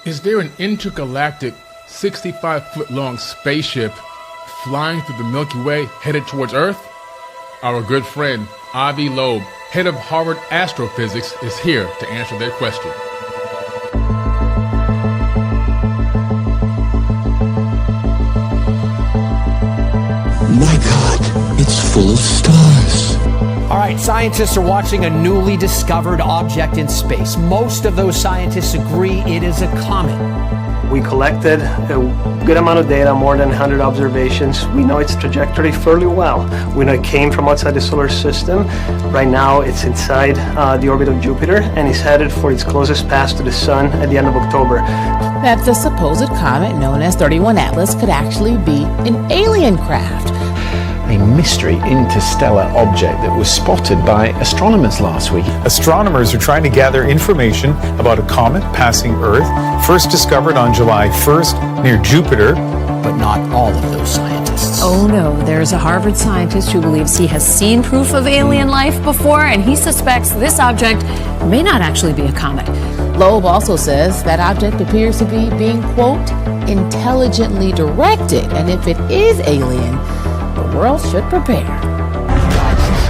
Is there an intergalactic 65-foot-long spaceship flying through the Milky Way headed towards Earth? Our good friend Avi Loeb, head of Harvard Astrophysics, is here to answer their question. My God, it's full of stars. All right, scientists are watching a newly discovered object in space. Most of those scientists agree it is a comet. We collected a good amount of data, more than 100 observations. We know its trajectory fairly well. We know it came from outside the solar system. Right now, it's inside the orbit of Jupiter and is headed for its closest pass to the Sun at the end of October. That the supposed comet known as 31 Atlas could actually be an alien craft. A mystery interstellar object that was spotted by astronomers last week. Astronomers are trying to gather information about a comet passing Earth, first discovered on July 1st near Jupiter. But not all of those scientists. Oh no, there's a Harvard scientist who believes he has seen proof of alien life before, and he suspects this object may not actually be a comet. Loeb also says that object appears to be being, quote, intelligently directed, and if it is alien, the world should prepare. Boxes,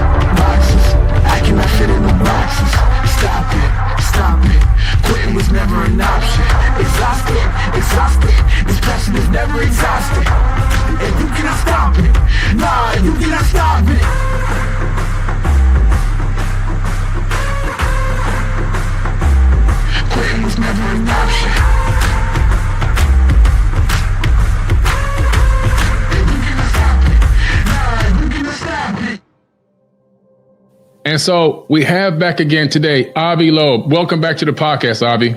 I cannot fit in the boxes. Stop it. Quitting was never an option. Exhausted. This passion is never exhausted. And you cannot stop it. Nah, you cannot stop it. Quitting was never an option. And so we have back again today, Avi Loeb. Welcome back to the podcast, Avi.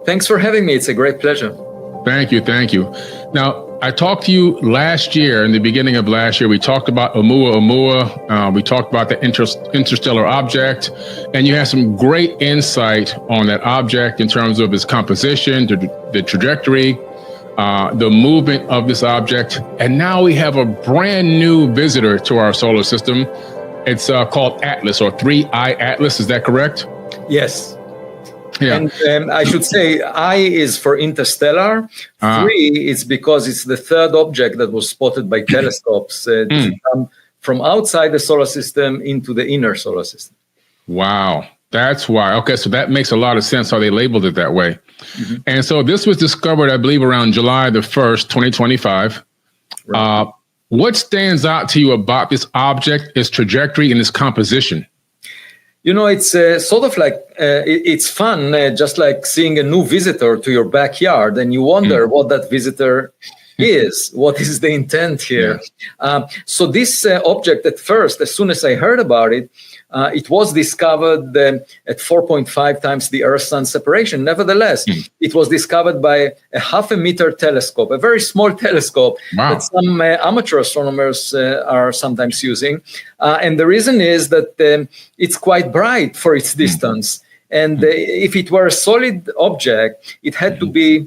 Thanks for having me. It's a great pleasure. Thank you. Now, I talked to you last year, in the beginning of last year, we talked about Oumuamua. We talked about the interstellar object, and you had some great insight on that object in terms of its composition, the trajectory, the movement of this object. And now we have a brand new visitor to our solar system. It's called Atlas, or 3I Atlas. Is that correct? Yes. Yeah. And I should say I is for interstellar. 3 is because it's the third object that was spotted by telescopes to come from outside the solar system into the inner solar system. Wow. That's why. Okay, so that makes a lot of sense how they labeled it that way. Mm-hmm. And so this was discovered, I believe, around July the 1st, 2025. Right. What stands out to you about this object, its trajectory, and its composition? You know, it's sort of like, it's fun, just like seeing a new visitor to your backyard, and you wonder what that visitor is. What is the intent here? Yeah. So this object, at first, as soon as I heard about it, it was discovered at 4.5 times the Earth-Sun separation. Nevertheless, it was discovered by a 0.5 meter telescope, a very small telescope that some amateur astronomers are sometimes using. And the reason is that it's quite bright for its distance. And if it were a solid object, it had to be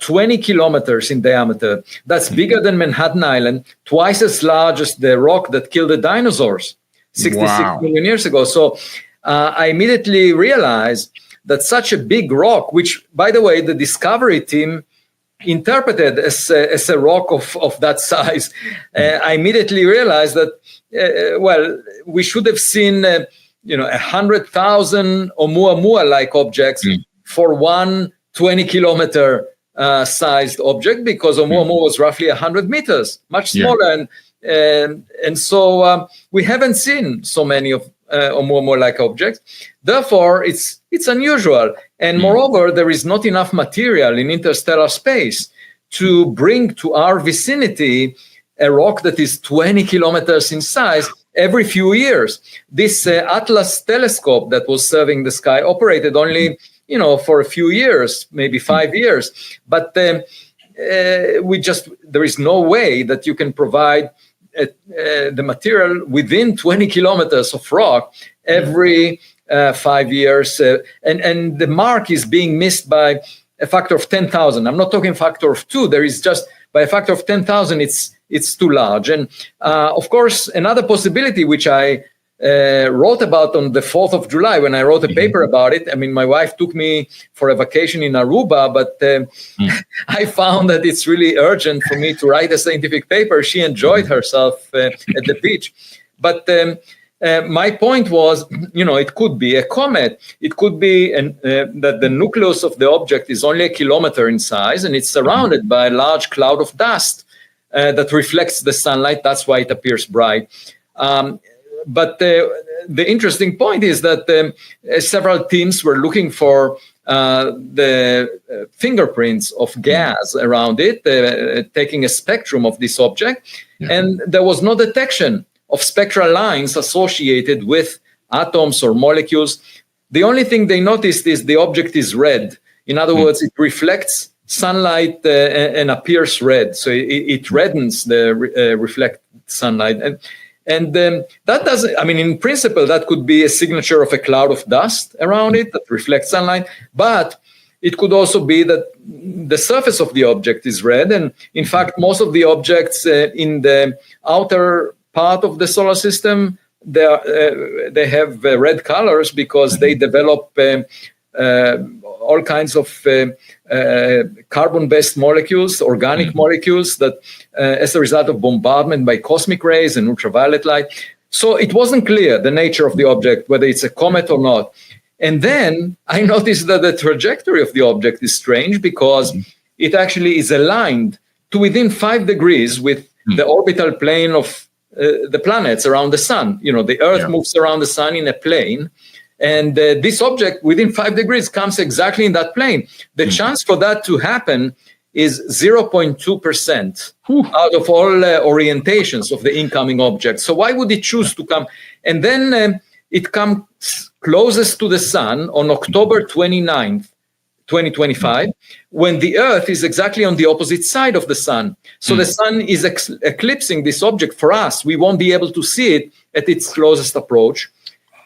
20 kilometers in diameter. That's bigger than Manhattan Island, twice as large as the rock that killed the dinosaurs 66 million years ago. So I immediately realized that such a big rock, which, by the way, the Discovery team interpreted as a rock of that size, I immediately realized that, we should have seen, 100,000 Oumuamua-like objects for one 20-kilometer sized object, because Oumuamua was roughly 100 meters, much smaller. And so we haven't seen so many of Oumuamua-like objects. Therefore, it's unusual. And moreover, there is not enough material in interstellar space to bring to our vicinity a rock that is 20 kilometers in size every few years. This Atlas telescope that was serving the sky operated only, for a few years, maybe 5 years. But there is no way that you can provide the material within 20 kilometers of rock every 5 years. And the mark is being missed by a factor of 10,000. I'm not talking factor of 2. There is just by a factor of 10,000, it's too large. And of course, another possibility which I wrote about on the 4th of July when I wrote a paper about it. I mean, my wife took me for a vacation in Aruba, but I found that it's really urgent for me to write a scientific paper. She enjoyed herself at the beach. But my point was, it could be a comet. It could be that the nucleus of the object is only 1 kilometer in size, and it's surrounded by a large cloud of dust that reflects the sunlight. That's why it appears bright. But the interesting point is that several teams were looking for the fingerprints of gas around it, taking a spectrum of this object, and there was no detection of spectral lines associated with atoms or molecules. The only thing they noticed is the object is red. In other words, it reflects sunlight and appears red. So it reddens the reflected sunlight. And that doesn't, I mean, in principle, that could be a signature of a cloud of dust around it that reflects sunlight, but it could also be that the surface of the object is red. And in fact, most of the objects in the outer part of the solar system, they have red colors because they develop all kinds of carbon-based molecules, organic molecules that as a result of bombardment by cosmic rays and ultraviolet light. So it wasn't clear the nature of the object, whether it's a comet or not. And then I noticed that the trajectory of the object is strange because it actually is aligned to within 5 degrees with the orbital plane of the planets around the sun. The Earth moves around the sun in a plane. And this object within 5 degrees comes exactly in that plane. The chance for that to happen is 0.2% out of all orientations of the incoming object. So why would it choose to come? And then it comes closest to the sun on October 29th, 2025, when the Earth is exactly on the opposite side of the sun. So the sun is eclipsing this object for us. We won't be able to see it at its closest approach.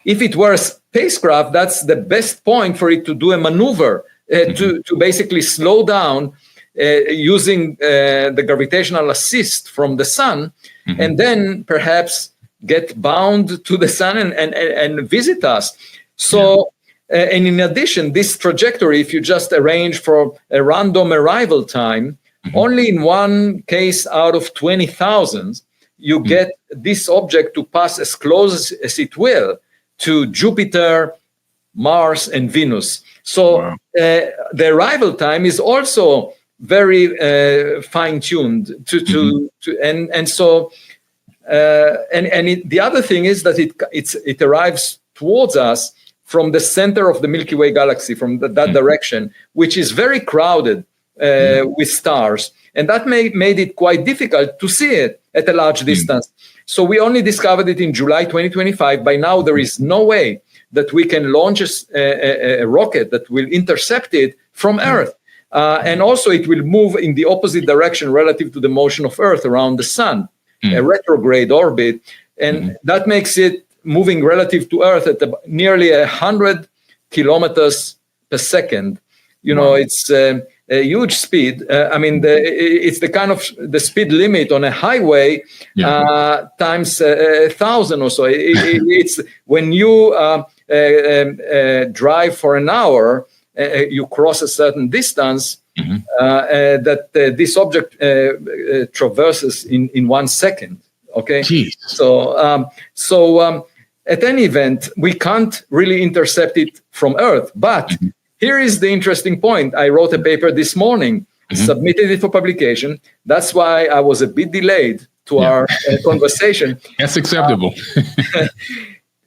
If it were a spacecraft, that's the best point for it to do a maneuver to basically slow down using the gravitational assist from the sun, and then perhaps get bound to the sun and visit us. So, and in addition, this trajectory, if you just arrange for a random arrival time, only in one case out of 20,000, you get this object to pass as close as it will to Jupiter, Mars, and Venus. So the arrival time is also very fine-tuned the other thing is that it arrives towards us from the center of the Milky Way galaxy, from that direction, which is very crowded with stars. And that made it quite difficult to see it at a large distance. So we only discovered it in July 2025. By now, there is no way that we can launch a rocket that will intercept it from Earth. And also, it will move in the opposite direction relative to the motion of Earth around the sun, a retrograde orbit. And that makes it moving relative to Earth at nearly 100 kilometers per second. It's a huge speed. It's the kind of the speed limit on a highway times 1,000 or so. It's when you drive for an hour, you cross a certain distance that this object traverses in 1 second. Okay. Jeez. So at any event, we can't really intercept it from Earth. But here is the interesting point. I wrote a paper this morning, submitted it for publication. That's why I was a bit delayed to our conversation. That's acceptable.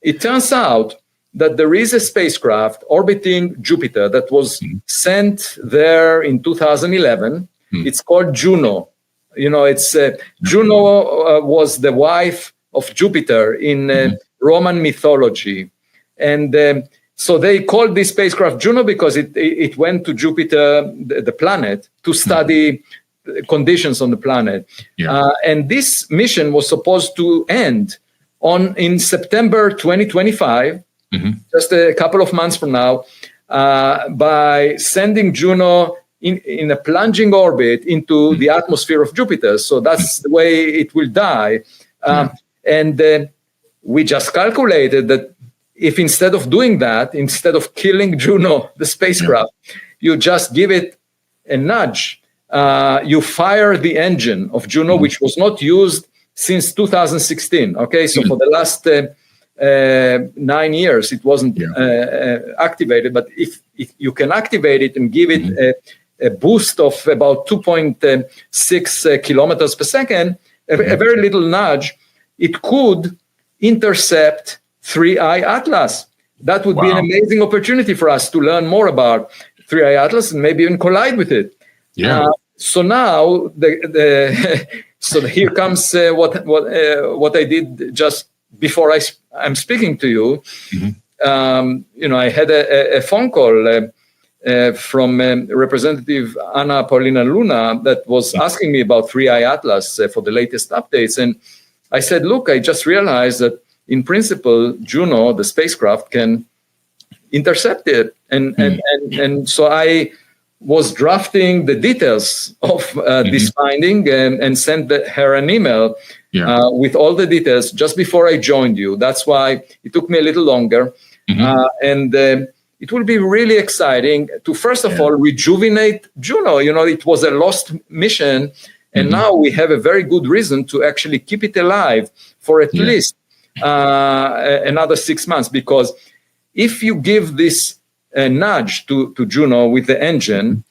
It turns out that there is a spacecraft orbiting Jupiter that was sent there in 2011. It's called Juno. Juno was the wife of Jupiter in Roman mythology. And so they called this spacecraft Juno because it went to Jupiter, the planet, to study conditions on the planet. And this mission was supposed to end in September 2025, just a couple of months from now, by sending Juno in a plunging orbit into the atmosphere of Jupiter. So that's the way it will die. And we just calculated that if instead of doing that, instead of killing Juno, the spacecraft, you just give it a nudge, you fire the engine of Juno, which was not used since 2016. Okay, so for the last 9 years, it wasn't activated. But if you can activate it and give it a boost of about 2.6 kilometers per second, a very little nudge, it could intercept 3I Atlas. That would be an amazing opportunity for us to learn more about 3I Atlas and maybe even collide with it. So now, so here comes what I did just before I'm speaking to you. I had a phone call from Representative Anna Paulina Luna that was asking me about 3I Atlas for the latest updates. And I said, look, I just realized that in principle, Juno, the spacecraft, can intercept it. And so I was drafting the details of this finding and sent her an email with all the details just before I joined you. That's why it took me a little longer. And it will be really exciting to, first of all, rejuvenate Juno. It was a lost mission. And now we have a very good reason to actually keep it alive for at least another 6 months. Because if you give this nudge to Juno with the engine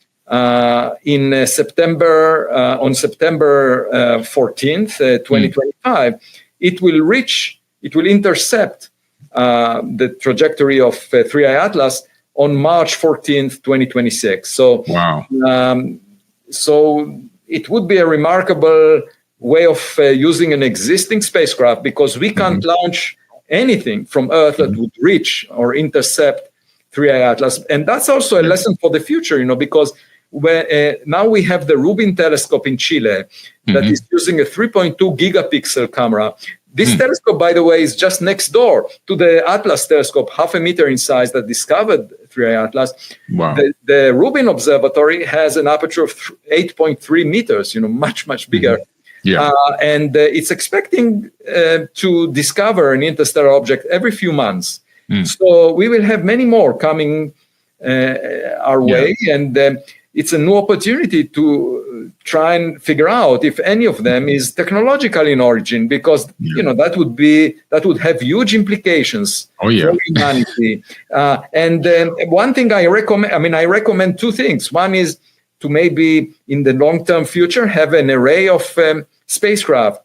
in September, on September 14th, 2025, it will intercept the trajectory of 3I Atlas on March 14th, 2026. So, so it would be a remarkable way of using an existing spacecraft, because we can't launch anything from Earth that would reach or intercept 3I Atlas. And that's also a lesson for the future, because now we have the Rubin telescope in Chile that is using a 3.2 gigapixel camera. This telescope, by the way, is just next door to the Atlas telescope, 0.5 meter in size, that discovered 3I Atlas. The Rubin Observatory has an aperture of 8.3 meters, much, much bigger. And it's expecting to discover an interstellar object every few months. So we will have many more coming our way. And it's a new opportunity to try and figure out if any of them is technological in origin, because that would have huge implications for humanity. And one thing I recommend two things. One is to maybe in the long-term future have an array of spacecraft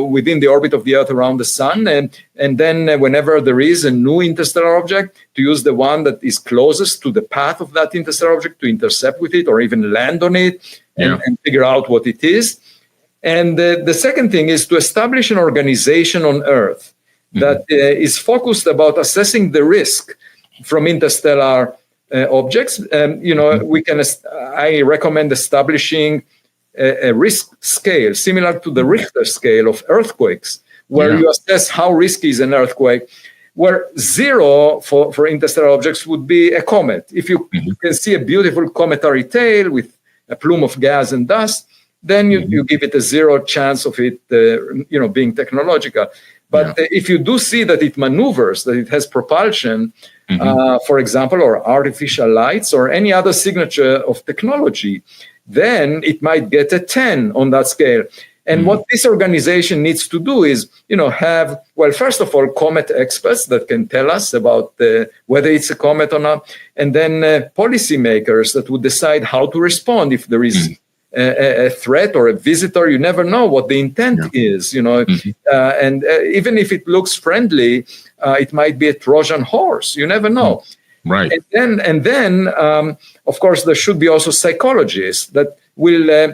within the orbit of the Earth around the Sun, and then whenever there is a new interstellar object, to use the one that is closest to the path of that interstellar object to intercept with it or even land on it and figure out what it is. And the second thing is to establish an organization on Earth that is focused about assessing the risk from interstellar objects. I recommend establishing a risk scale similar to the Richter scale of earthquakes, where you assess how risky is an earthquake, where 0 for interstellar objects would be a comet. If you can see a beautiful cometary tail with a plume of gas and dust, then you give it a 0 chance of it being technological. But if you do see that it maneuvers, that it has propulsion, for example, or artificial lights or any other signature of technology, then it might get a 10 on that scale. And what this organization needs to do is, have, first of all, comet experts that can tell us about whether it's a comet or not, and then policymakers that would decide how to respond if there is a threat or a visitor. You never know what the intent is, and even if it looks friendly, it might be a Trojan horse. You never know. Right. And then, of course, there should be also psychologists that will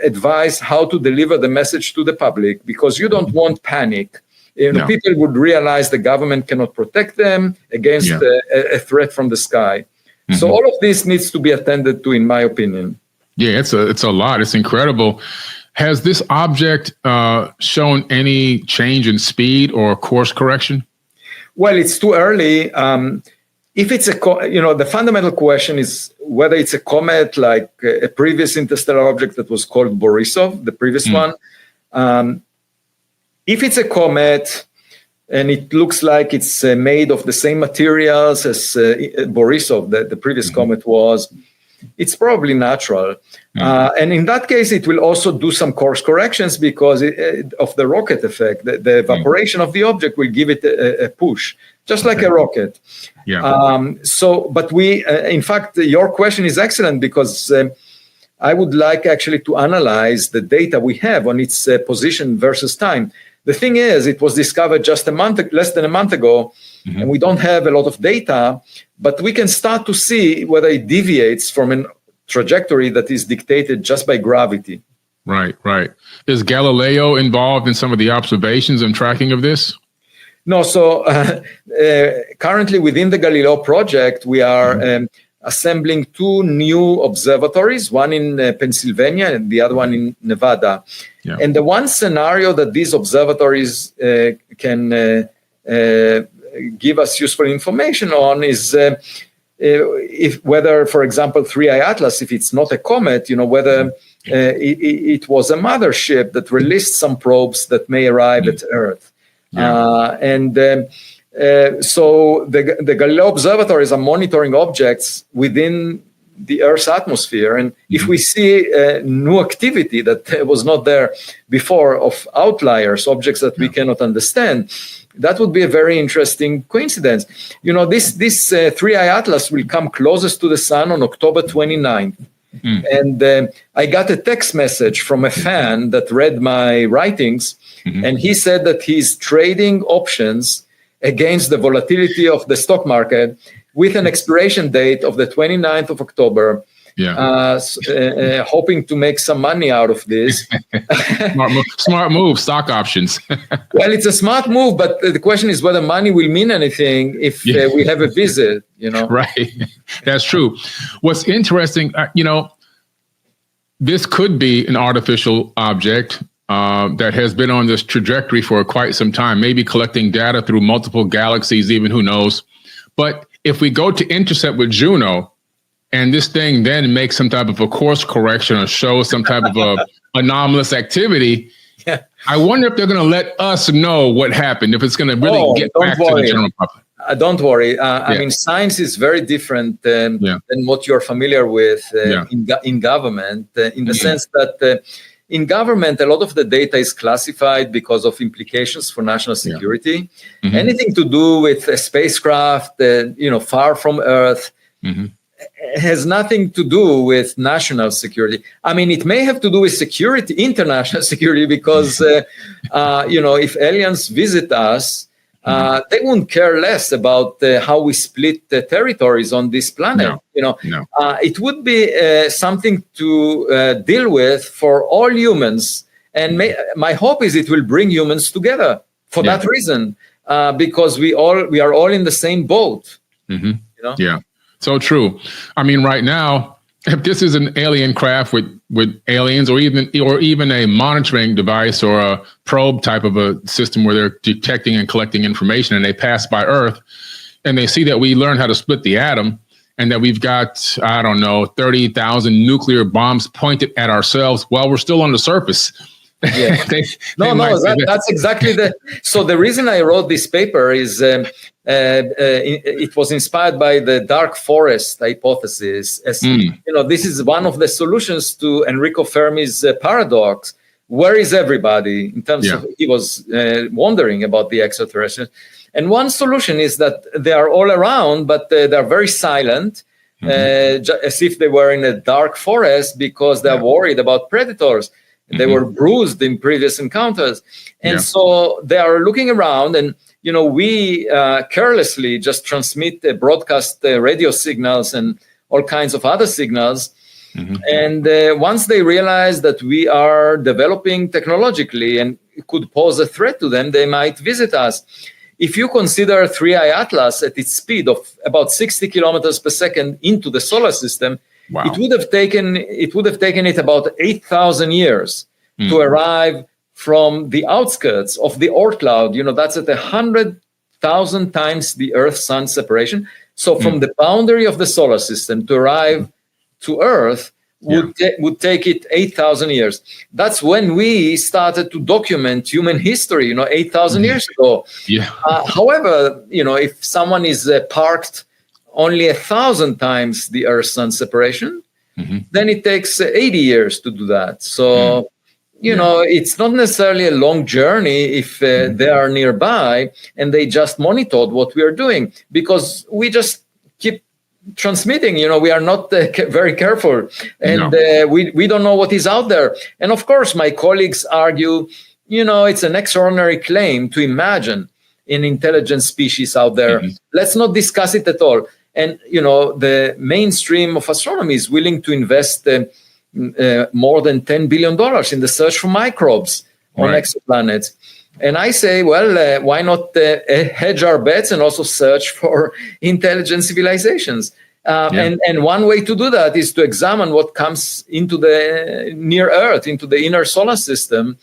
advise how to deliver the message to the public, because you don't want panic. People would realize the government cannot protect them against a threat from the sky. So all of this needs to be attended to, in my opinion. Yeah, it's a lot. It's incredible. Has this object shown any change in speed or course correction? Well, it's too early. If it's the fundamental question is whether it's a comet like a previous interstellar object that was called Borisov, the previous one. If it's a comet, and it looks like it's made of the same materials as Borisov, the previous comet was, it's probably natural. And in that case, it will also do some course corrections because of the rocket effect. The evaporation of the object will give it a push, just like a rocket. But we, in fact, your question is excellent because I would like actually to analyze the data we have on its position versus time. The thing is, it was discovered just less than a month ago, and we don't have a lot of data, but we can start to see whether it deviates from a trajectory that is dictated just by gravity. Right. Is Galileo involved in some of the observations and tracking of this? No, so currently within the Galileo project, we are assembling two new observatories, one in Pennsylvania and the other one in Nevada. And the one scenario that these observatories can give us useful information on is if whether, for example, 3I Atlas, if it's not a comet, whether it was a mothership that released some probes that may arrive at Earth. So the Galileo observatories are monitoring objects within the Earth's atmosphere. And if we see new activity that was not there before of outliers, objects that we cannot understand, that would be a very interesting coincidence. This 3I Atlas will come closest to the sun on October 29th. And I got a text message from a fan that read my writings, and he said that he's trading options against the volatility of the stock market with an expiration date of the 29th of October, hoping to make some money out of this. Smart move, stock options. Well, it's a smart move, but the question is whether money will mean anything if we have a visit, Right. That's true. What's interesting, this could be an artificial object that has been on this trajectory for quite some time, maybe collecting data through multiple galaxies, even who knows. But if we go to intercept with Juno, and this thing then makes some type of a course correction or shows some type of a anomalous activity, I wonder if they're going to let us know what happened, if it's going to really get back to the general public. Don't worry. I mean, science is very different than what you're familiar with in government, in the sense that in government, a lot of the data is classified because of implications for national security. Anything to do with a spacecraft, far from Earth, has nothing to do with national security. I mean, it may have to do with security, international security, because, if aliens visit us, they wouldn't care less about how we split the territories on this planet. It would be something to deal with for all humans. And my hope is it will bring humans together for that reason, because we are all in the same boat. Yeah. So true. I mean, right now, if this is an alien craft with aliens, or even a monitoring device or a probe type of a system where they're detecting and collecting information, and they pass by Earth, and they see that we learn how to split the atom, and that we've got, 30,000 nuclear bombs pointed at ourselves while we're still on the surface. That's exactly so the reason I wrote this paper is it was inspired by the dark forest hypothesis. This is one of the solutions to Enrico Fermi's paradox. Where is everybody in terms of, he was wondering about the extraterrestrials. And one solution is that they are all around, but they're very silent, as if they were in a dark forest because they're worried about predators. They were bruised in previous encounters. And so they are looking around, and, we carelessly just transmit broadcast radio signals and all kinds of other signals. And once they realize that we are developing technologically and it could pose a threat to them, they might visit us. If you consider 3I Atlas at its speed of about 60 kilometers per second into the solar system, it would have taken it about 8,000 years to arrive from the outskirts of the Oort cloud. That's at 100,000 times the Earth-Sun separation. So from the boundary of the solar system to arrive to Earth would take it 8,000 years. That's when we started to document human history, 8,000 years ago. Yeah. However, if someone is parked only 1,000 times the Earth-Sun separation, then it takes 80 years to do that. So, it's not necessarily a long journey if they are nearby and they just monitored what we are doing, because we just keep transmitting. We are not very careful, and we don't know what is out there. And of course, my colleagues argue, it's an extraordinary claim to imagine an intelligent species out there. Let's not discuss it at all. And, the mainstream of astronomy is willing to invest more than $10 billion in the search for microbes on exoplanets. And I say, well, why not hedge our bets and also search for intelligent civilizations? And one way to do that is to examine what comes into the near Earth, into the inner solar system,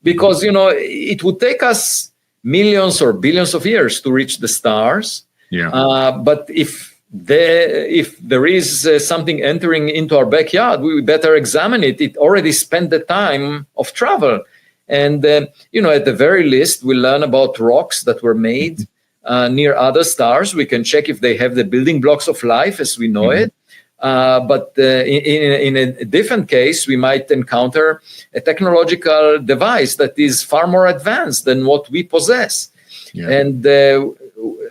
because, it would take us millions or billions of years to reach the stars. But if there is something entering into our backyard, we better examine it. It already spent the time of travel. And, at the very least, we learn about rocks that were made near other stars. We can check if they have the building blocks of life as we know it. But in a different case, we might encounter a technological device that is far more advanced than what we possess. And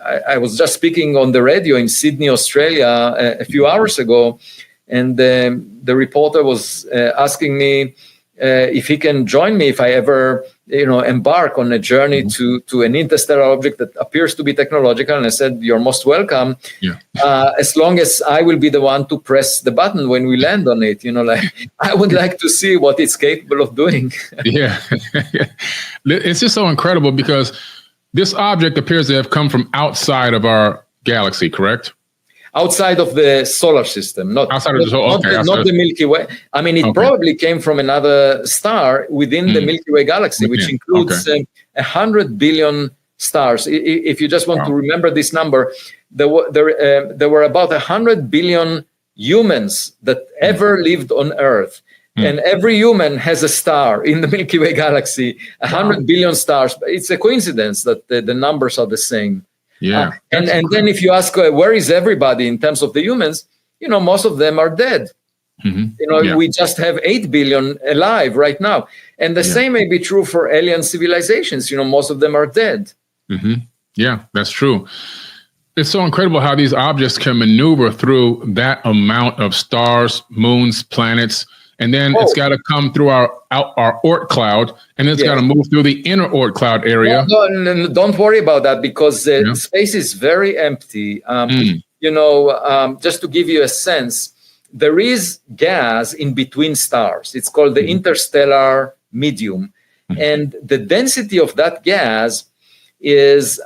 I was just speaking on the radio in Sydney, Australia, a few hours ago, and the reporter was asking me if he can join me if I ever, embark on a journey to an interstellar object that appears to be technological. And I said, "You're most welcome, as long as I will be the one to press the button when we land on it. I would like to see what it's capable of doing." It's just so incredible because this object appears to have come from outside of our galaxy, correct? Outside of the solar system, not the Milky Way. I mean, it probably came from another star within the Milky Way galaxy, which includes 100 billion stars. If you just want to remember this number, there were about 100 billion humans that ever lived on Earth. And every human has a star in the Milky Way galaxy, 100 billion stars. It's a coincidence that the numbers are the same. And then if you ask, where is everybody in terms of the humans, most of them are dead. We just have 8 billion alive right now. And the same may be true for alien civilizations. Most of them are dead. Yeah, that's true. It's so incredible how these objects can maneuver through that amount of stars, moons, planets. And then it's got to come through our Oort cloud, and it's got to move through the inner Oort cloud area. No, don't worry about that, because space is very empty. Just to give you a sense, there is gas in between stars. It's called the interstellar medium. And the density of that gas is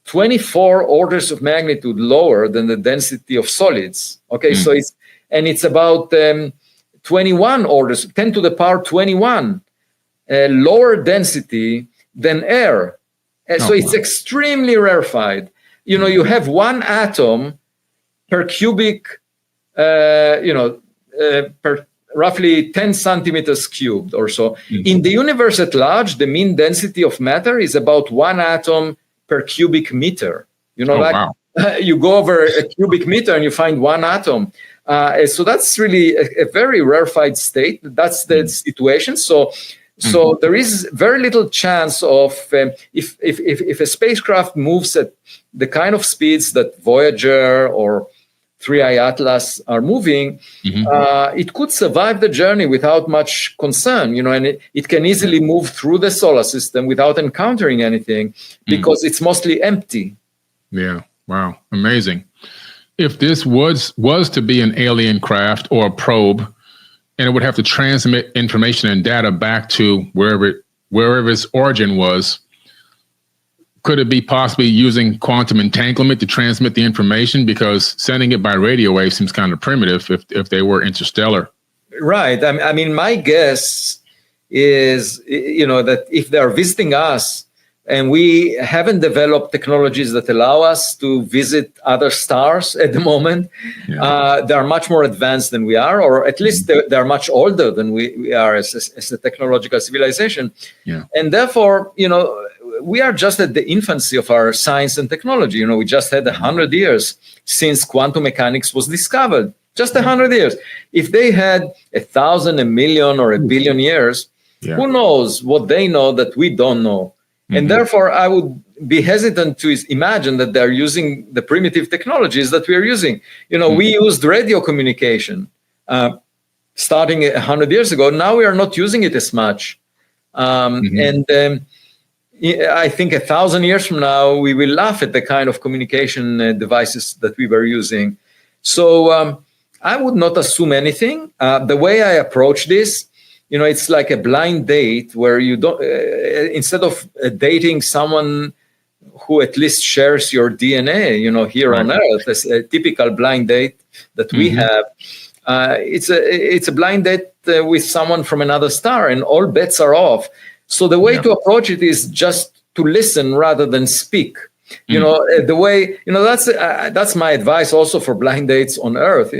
24 orders of magnitude lower than the density of solids. So it's about 21 orders, 10 to the power 21, lower density than air. So it's extremely rarefied. You have one atom per cubic, per roughly 10 centimeters cubed or so. In the universe at large, the mean density of matter is about one atom per cubic meter. You go over a cubic meter and you find one atom. So that's really a very rarefied state. That's the situation. So there is very little chance of if a spacecraft moves at the kind of speeds that Voyager or 3i Atlas are moving, it could survive the journey without much concern, and it can easily move through the solar system without encountering anything because it's mostly empty. Yeah. Wow. Amazing. If this was to be an alien craft or a probe, and it would have to transmit information and data back to wherever its origin was, could it be possibly using quantum entanglement to transmit the information? Because sending it by radio wave seems kind of primitive if they were interstellar. Right. I mean, my guess is, that if they're visiting us and we haven't developed technologies that allow us to visit other stars at the moment. They are much more advanced than we are, or at least they are much older than we are as a technological civilization. And therefore, we are just at the infancy of our science and technology. We just had 100 years since quantum mechanics was discovered. Just 100 years. If they had 1,000, 1 million, or 1 billion years, who knows what they know that we don't know? And therefore, I would be hesitant to imagine that they're using the primitive technologies that we are using. We used radio communication starting 100 years ago. Now we are not using it as much. And I think 1,000 years from now, we will laugh at the kind of communication devices that we were using. So I would not assume anything. The way I approach this, it's like a blind date where you don't, instead of dating someone who at least shares your DNA, here on Earth, as a typical blind date that we have, it's a blind date with someone from another star, and all bets are off. So the way to approach it is just to listen rather than speak. The way, that's my advice also for blind dates on Earth.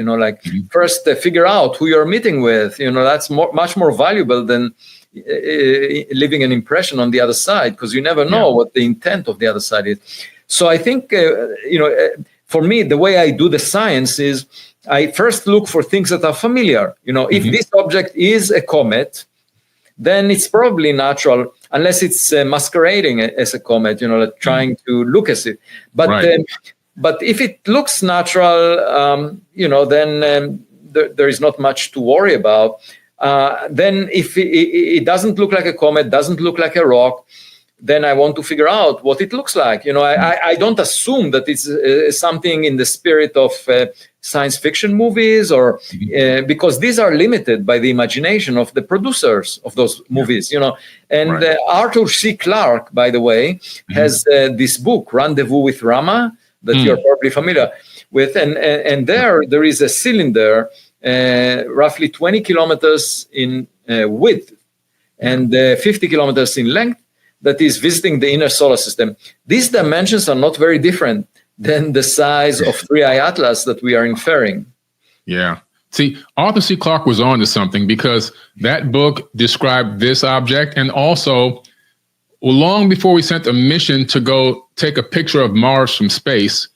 First figure out who you're meeting with. That's much more valuable than leaving an impression on the other side, because you never know what the intent of the other side is. So I think, for me, the way I do the science is I first look for things that are familiar. If this object is a comet, then it's probably natural, unless it's masquerading as a comet, trying to look as it. But if it looks natural, then there is not much to worry about. Then if it doesn't look like a comet, doesn't look like a rock, then I want to figure out what it looks like. I don't assume that it's something in the spirit of science fiction movies, or because these are limited by the imagination of the producers of those movies. And Arthur C. Clarke, by the way, has this book, Rendezvous with Rama, that you're probably familiar with. And there is a cylinder, roughly 20 kilometers in width and 50 kilometers in length, that is visiting the inner solar system. These dimensions are not very different than the size of 3I Atlas that we are inferring. Yeah. See, Arthur C. Clarke was on to something, because that book described this object, and also long before we sent a mission to go take a picture of Mars from space,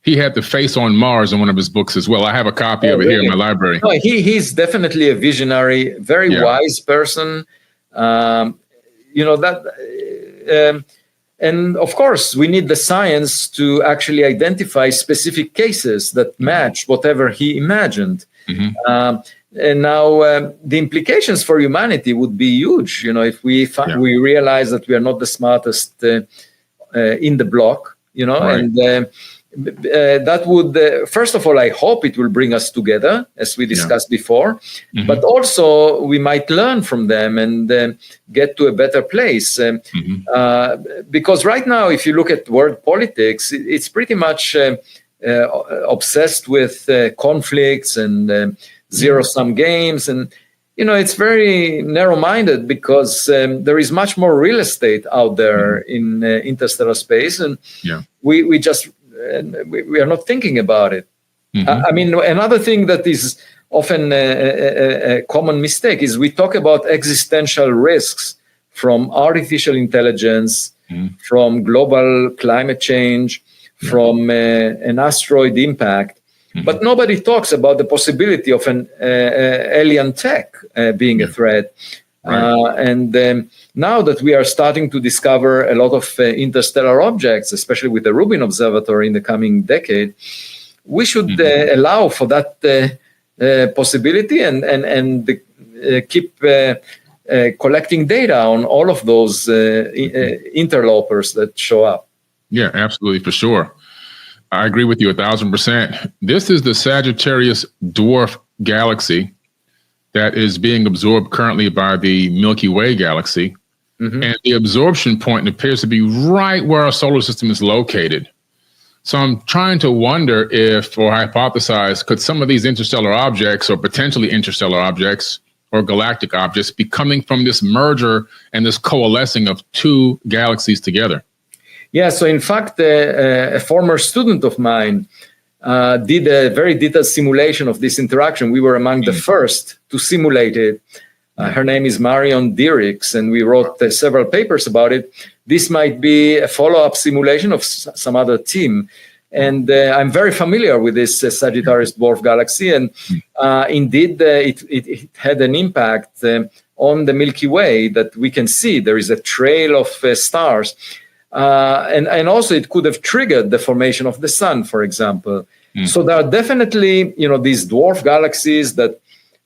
he had the face on Mars in one of his books as well. I have a copy of it here in my library. No, he's definitely a visionary, very wise person. And of course, we need the science to actually identify specific cases that match whatever he imagined. And now the implications for humanity would be huge. If we realize that we are not the smartest in the block, and that would, first of all, I hope it will bring us together, as we discussed before, but also we might learn from them and get to a better place. Because right now, if you look at world politics, it's pretty much obsessed with conflicts and zero-sum games. And, it's very narrow-minded, because there is much more real estate out there in interstellar space. And we just... we are not thinking about it. I mean, another thing that is often a common mistake is we talk about existential risks from artificial intelligence, from global climate change, from an asteroid impact, but nobody talks about the possibility of an alien tech being a threat. Now that we are starting to discover a lot of interstellar objects, especially with the Rubin Observatory in the coming decade, we should allow for that possibility and keep collecting data on all of those interlopers that show up. Yeah, absolutely, for sure. I agree with you 1,000%. This is the Sagittarius dwarf galaxy that is being absorbed currently by the Milky Way galaxy. And the absorption point appears to be right where our solar system is located. So I'm trying to wonder if, or hypothesize, could some of these interstellar objects, or potentially interstellar objects, or galactic objects becoming from this merger and this coalescing of two galaxies together? Yeah, so in fact, a former student of mine did a very detailed simulation of this interaction. We were among the first to simulate it. Her name is Marion Diericks, and we wrote several papers about it. This might be a follow-up simulation of some other team. And I'm very familiar with this Sagittarius dwarf galaxy. And indeed, it had an impact on the Milky Way that we can see. There is a trail of stars. And also it could have triggered the formation of the sun, for example. So there are definitely, these dwarf galaxies that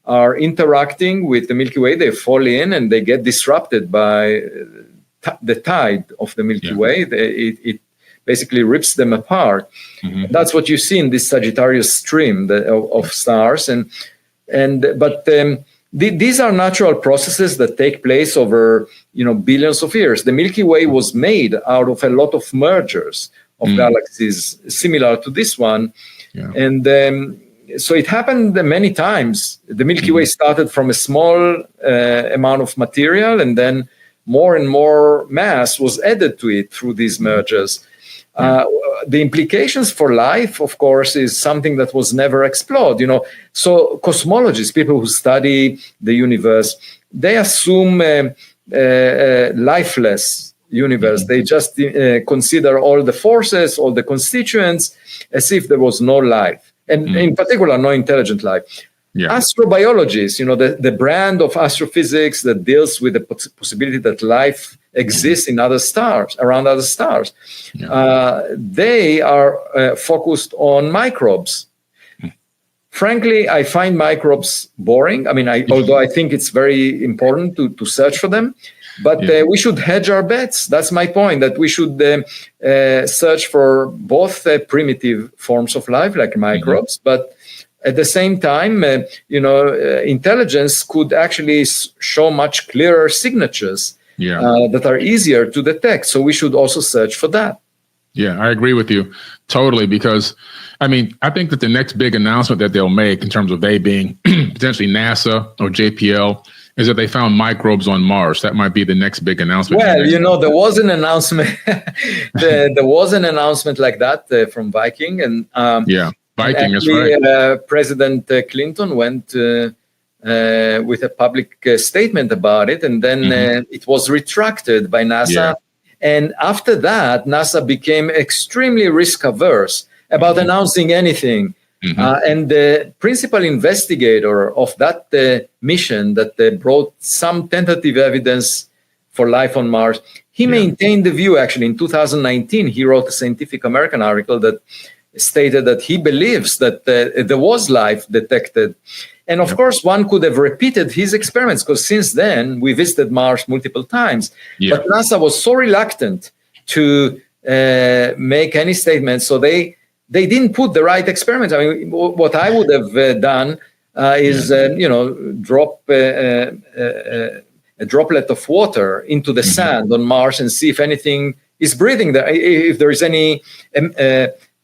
are interacting with the Milky Way. They fall in and they get disrupted by the tide of the Milky Way. It basically rips them apart. That's what you see in this Sagittarius stream of stars. But these are natural processes that take place over billions of years. The Milky Way was made out of a lot of mergers of galaxies similar to this one. And so it happened many times. The Milky Way started from a small amount of material, and then more and more mass was added to it through these mergers. The implications for life, of course, is something that was never explored. So cosmologists, people who study the universe, they assume a lifeless universe. They just consider all the forces, all the constituents, as if there was no life, and in particular, no intelligent life. Astrobiologists, the brand of astrophysics that deals with the possibility that life exists in other stars, around other stars, they are focused on microbes. Frankly, I find microbes boring. I mean, although I think it's very important to search for them, but we should hedge our bets. That's my point, that we should search for both primitive forms of life, like microbes, but at the same time, intelligence could actually show much clearer signatures that are easier to detect. So we should also search for that. Yeah, I agree with you totally, because, I think that the next big announcement that they'll make in terms of they being potentially NASA or JPL is that they found microbes on Mars. That might be the next big announcement. Well, there was an announcement. There was an announcement like that from Viking. And Viking, actually, that's right. President Clinton went with a public statement about it, and then it was retracted by NASA. And after that, NASA became extremely risk-averse about announcing anything. And the principal investigator of that mission that brought some tentative evidence for life on Mars, he maintained the view. Actually, in 2019, he wrote a Scientific American article that stated that he believes that there was life detected. And of course, one could have repeated his experiments, because since then we visited Mars multiple times. But NASA was so reluctant to make any statements, so they didn't put the right experiments. I mean, what I would have done is, drop a droplet of water into the sand on Mars and see if anything is breathing there, if there is any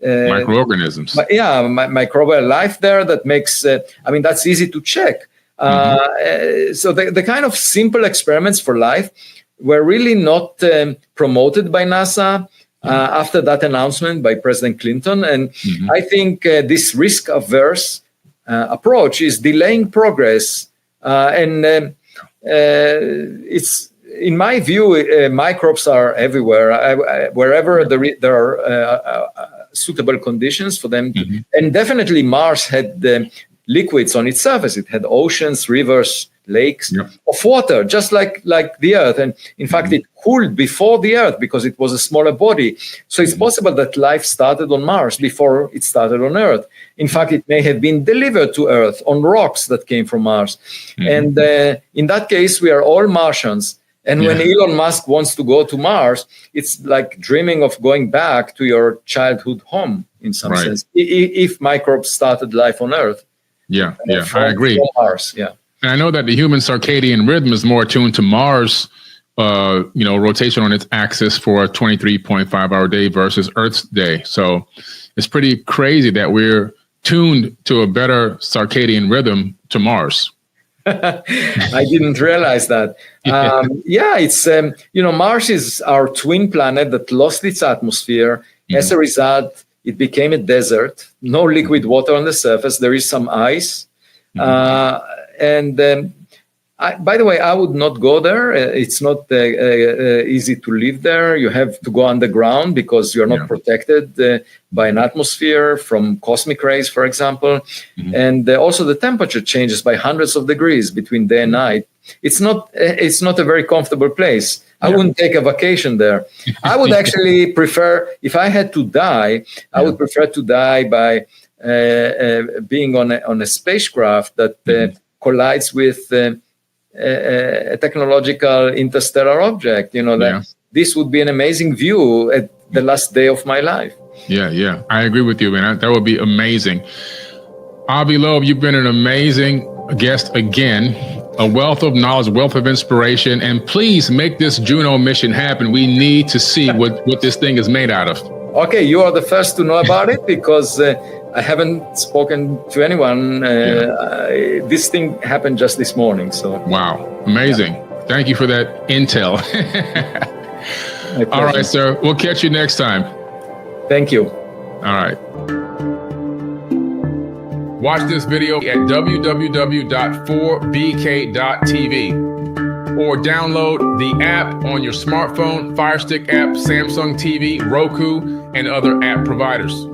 microorganisms. Microbial life there that makes, that's easy to check. So the kind of simple experiments for life were really not promoted by NASA after that announcement by President Clinton. And I think this risk-averse approach is delaying progress. It's, in my view, microbes are everywhere, wherever there are suitable conditions for them. And definitely Mars had liquids on its surface. It had oceans, rivers, lakes of water, just like the Earth. And in fact, it cooled before the Earth because it was a smaller body. So it's possible that life started on Mars before it started on Earth. In fact, it may have been delivered to Earth on rocks that came from Mars. And in that case, we are all Martians. And when Elon Musk wants to go to Mars, it's like dreaming of going back to your childhood home, in some sense, if microbes started life on Earth. I agree. From Mars, And I know that the human circadian rhythm is more attuned to Mars, rotation on its axis for a 23.5-hour day versus Earth's day. So it's pretty crazy that we're tuned to a better circadian rhythm to Mars. I didn't realize that. It's Mars is our twin planet that lost its atmosphere. As a result, it became a desert. No liquid water on the surface. There is some ice, by the way, I would not go there. It's not easy to live there. You have to go underground because you're not protected by an atmosphere from cosmic rays, for example. And also the temperature changes by hundreds of degrees between day and night. It's not a very comfortable place. I wouldn't take a vacation there. I would actually prefer, if I had to die, I would prefer to die by being on a spacecraft that collides with a technological interstellar object. This would be an amazing view at the last day of my life. Yeah. I agree with you, man. That would be amazing. Avi Loeb, you've been an amazing guest again. A wealth of knowledge, wealth of inspiration, and please make this Juno mission happen. We need to see what this thing is made out of. Okay, you are the first to know about it because I haven't spoken to anyone. This thing happened just this morning. So wow, amazing. Thank you for that intel. All right, sir. We'll catch you next time. Thank you. All right. Watch this video at www.4bk.tv or download the app on your smartphone, Fire Stick app, Samsung TV, Roku, and other app providers.